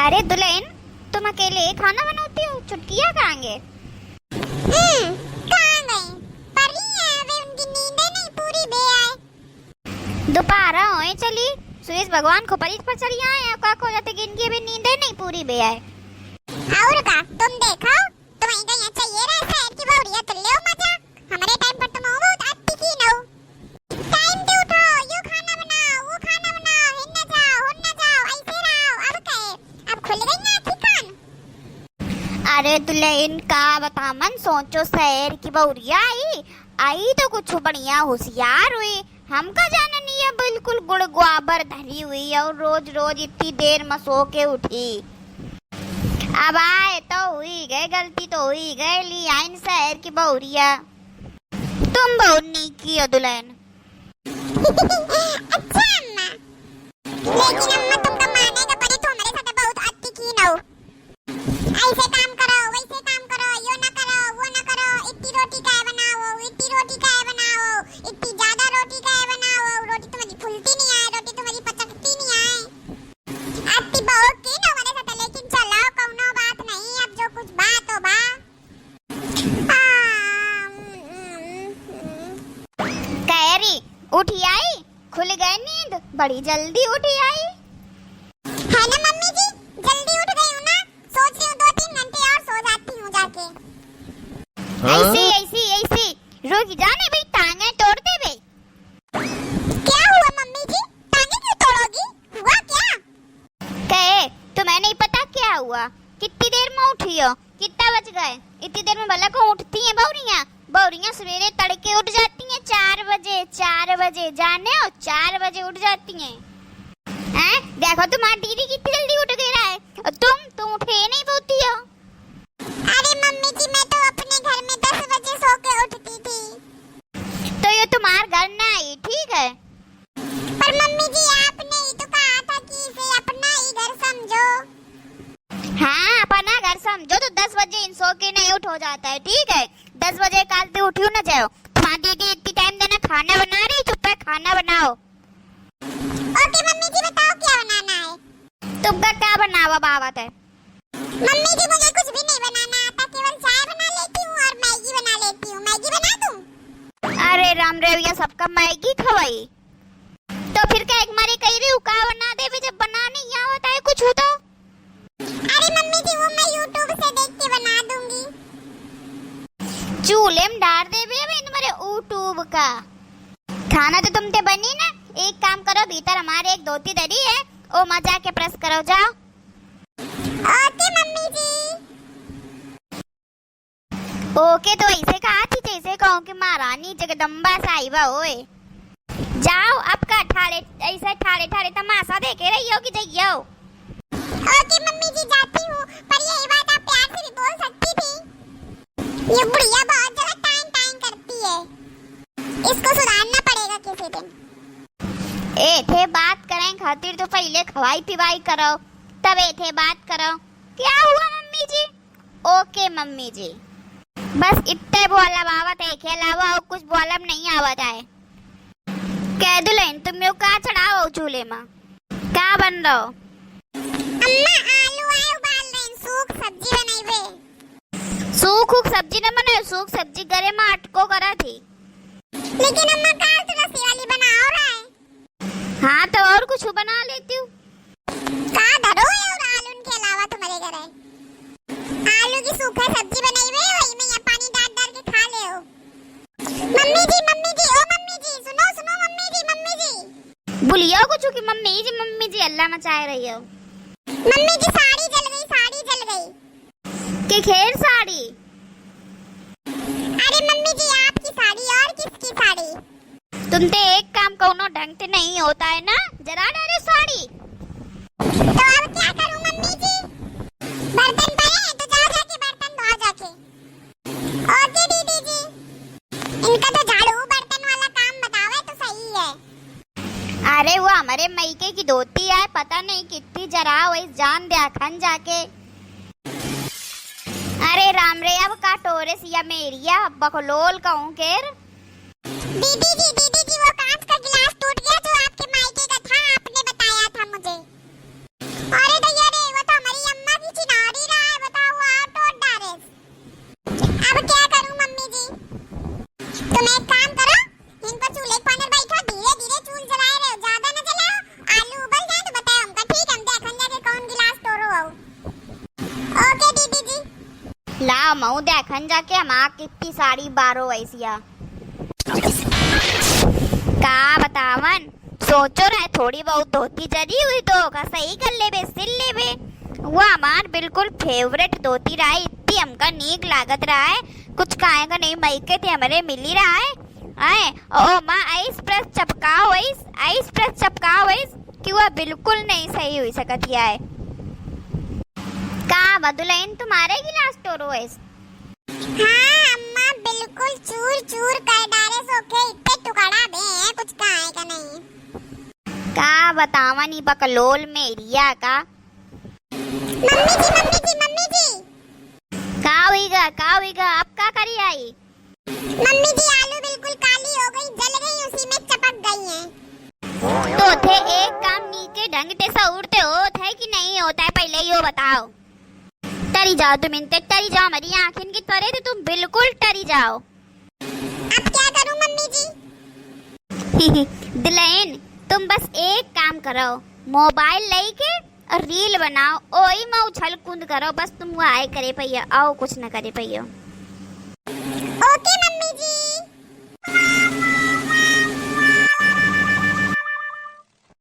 अरे दुल्हन, तुम अकेले खाना बनाती हो? छुटकियां कहाँ गए? कहाँ गई? परी है वे, उनकी नींदें नहीं पूरी बे आए। दोपहरा होए चली, सूरज भगवान को परीछ पर चढ़ी आए, आपका को जाते कि इनकी भी नींदें नहीं पूरी बे आए। और का तुम देखो, तुम्हें कहीं अच्छा ये रहा शहर की बहुरिया तो ले मजा। हमारे टाइम पर तुम बहुत अति की न हो। टाइम पे उठो, यो खाना बनाओ, वो खाना बनाओ, हिन्ना जाओ, ऐसे रहो। अब कहे अब खुल गई ना आँखें कान। अरे दुल्हन का बता मन, सोचो शहर की बहुरिया आई तो कुछ बढ़िया होशियार हुई। हमका जाना नहीं है, बिल्कुल गुड़ गुआबर धरी हुई और रोज रोज इतनी देर में सो के उठी। अब आए तो हुई गए, गलती तो हुई गए, ली आइन शहर की बहुरिया। तुम बहुत नीक की हो दुल्हन। अच्छा अम्मा, लेकिन अम्मा तुमका मानेगा पड़े तो हमारे साथ बहुत अति की न हो। ऐसे काम करो, वैसे काम करो, यो ना करो, वो ना करो, इतनी रोटी काहे बनाओ, इतनी रोटी काहे बनाओ, इतनी ज्यादा रोटी काहे बनाओ, रोटी तुम्हारी फूलती नहीं है, रोटी तुम्हारी पचकती नहीं है। अति बहुत की न हमारे साथ, लेकिन चलो कौनो बात नहीं, अब जो कुछ बात हो बा। कैरी उठी आई, खुल गए नींद, बड़ी जल्दी उठी आई है ना मम्मी जी, जल्दी उठ गई हूँ ना, सोच रही हूँ 2-3 घंटे और सो जाती हूँ जाके। ऐसी रुक जाने भाई, टांगे तोड़ दे बे। क्या हुआ मम्मी जी, टांगे क्यों तोड़ोगी? हुआ क्या? कहे तुम्हें नहीं पता क्या हुआ? कितनी देर में उठी हो? कितना बज गए? इतनी देर में भला को उठती हैं बहुरियां? बहुरियां सवेरे तड़के उठ जाती हैं 4 बजे जाने हो, 4 बजे उठ जाती हैं। हैं? देखो तुम्हारी दीदी कितनी जल्दी उठ गई रहा है, और तुम उठे नहीं बोती हो। अरे मम्मी जी, मैं तो अपने घर में 10 बजे सो के उठती थी। तो ये तुम्हारा घर ना आई, ठीक है? पर मम्मी जी आपने ही तो कहा था कि इसे अपना ही घर समझो। हाँ, अपना घर समझो तो 10 बजे इन सो के नहीं उठ हो जाता है, ठीक है? 10 बजे काल से उठियो ना जाओ। तुम्हारी दीदी इतनी टाइम देना खाना बना रही, चुप है खाना बनाओ। ओके मम्मी जी, बताओ क्या बनाना है? तुमका क्या बनावा बावत है? मम्मी जी मुझे कुछ भी नहीं बनाना आता, केवल चाय बना लेती हूँ और मैगी बना लेती हूँ। मैगी बना दूँ? अरे राम रेविया, सबका मैगी खवाई तो फिर क्या एक मारी कही रही का बना दे भी, जब बना नहीं आवत है कुछ हो तो। अरे मम्मी जी वो मैं YouTube से देख के बना दूंगी। चूल्हे में डाल दे भी अभी तुम्हारे यूट्यूब का खाना तो तुमते बनी ना। एक काम करो, भीतर हमारे एक धोती दरी है, ओ मजा के प्रेस करो, जाओ। ओके मम्मी जी। ओके तो ऐसे कहा थी जैसे कहूँ कि महारानी जगदम्बा साहिबा होए। जाओ अब का ठाड़े ऐसे ठाड़े तमाशा देखे रही हो कि जाइयो। ओके मम्मी जी, जाती हूँ, पर ये बात आप प्यार से भी बोल सकती थी। ये बुढ़िया बहुत ज्यादा टाइम करती है, इसको सुधारना पड़ेगा किसी दिन। ए थे बात करें खातिर तो पहले खवाई पिवाई करो, तब ए थे बात करो। क्या हुआ मम्मी जी? ओके मम्मी जी, बस इतने बोला बावत है, के अलावा और कुछ बोलम नहीं आवत है। कह दुल्हन तुम यो का चढ़ाओ चूल्हे में, क्या बन रहा हो? अम्मा आलू आए उबाल रहे हैं, सूख सब्जी बनाई वे। सूख सब्जी न बने, सूख सब्जी गरे में अटको करा थी। लेकिन अम्मा काल तो रसी वाली बना हो रहा है। हाँ तो और कुछ बना लेती हूँ। का धरो है और आलू के अलावा तुम्हारे घर है? आलू की सूखा सब्जी बनाई हुई है, वही में या पानी डाल के खा ले हो। मम्मी जी ओ मम्मी जी, सुनो मम्मी जी। बुलिया कुछ की मम्मी जी अल्लाह मचाए रही हो। मम्मी जी साड़ी जल गई। के खेर साड़ी? अरे मम्मी जी आपकी साड़ी और किसकी साड़ी? तुमते एक काम कोनो ढंग से नहीं होता है ना, जरा डाले साड़ी। तो अब क्या करूं मम्मी जी? बर्तन पड़े हैं तो जाओ जाके बर्तन धो जाके। ओके दीदी जी, इनका तो झाड़ू बर्तन वाला काम बतावे तो सही है। अरे वो हमारे मैके की धोती है, पता नहीं कितनी जरा वही जान दे खन जाके। अरे राम रे, अब का टोरे सिया मेरिया बकलोल कहूं केर। दीदी जी वो कांच का गिलास टूट गया जो आपके मायके का था, आपने बताया था मुझे। अरे भैया रे, वो तो हमारी मऊ देखन जाके हम कितनी सारी बारो वैसिया का बतावन। सोचो रहे थोड़ी बहुत धोती जरी हुई तो का सही कर लेबे, सिल लेबे। वो हमार बिल्कुल फेवरेट धोती रहा है, इतनी हमका नीक लागत रहा है, कुछ काहे का नहीं मईके थे हमारे मिली रहा है। आए ओ माँ आइस प्रेस चपका वैस कि वह बिल्कुल नहीं सही हुई सकती है। का बदुलैन तुम्हारे गिलास तोरो वैस। हाँ अम्मा बिल्कुल चूर चूर कर डाले सोखे इतने टुकड़ा बे कुछ काहे का नहीं। का बतावा नी बकलोल में एरिया का। मम्मी जी का हुईगा अब का करी आई। मम्मी जी आलू बिल्कुल काली हो गई, जल गई, उसी में चपक गई हैं। तो थे एक काम नीचे ढंग से सऊरते होता है कि नहीं होता है पहले यो बताओ। टरी जाओ तुम इनते, टरी जाओ, हमारी आंखें की तरह थे तुम बिल्कुल टरी जाओ। अब क्या करूं मम्मी जी। दिलैन तुम बस एक काम करो, मोबाइल लेके और रील बनाओ, ओई में उछल कूद करो, बस तुम वो आए करे पहिया, आओ कुछ न करे पहियो। ओके मम्मी जी।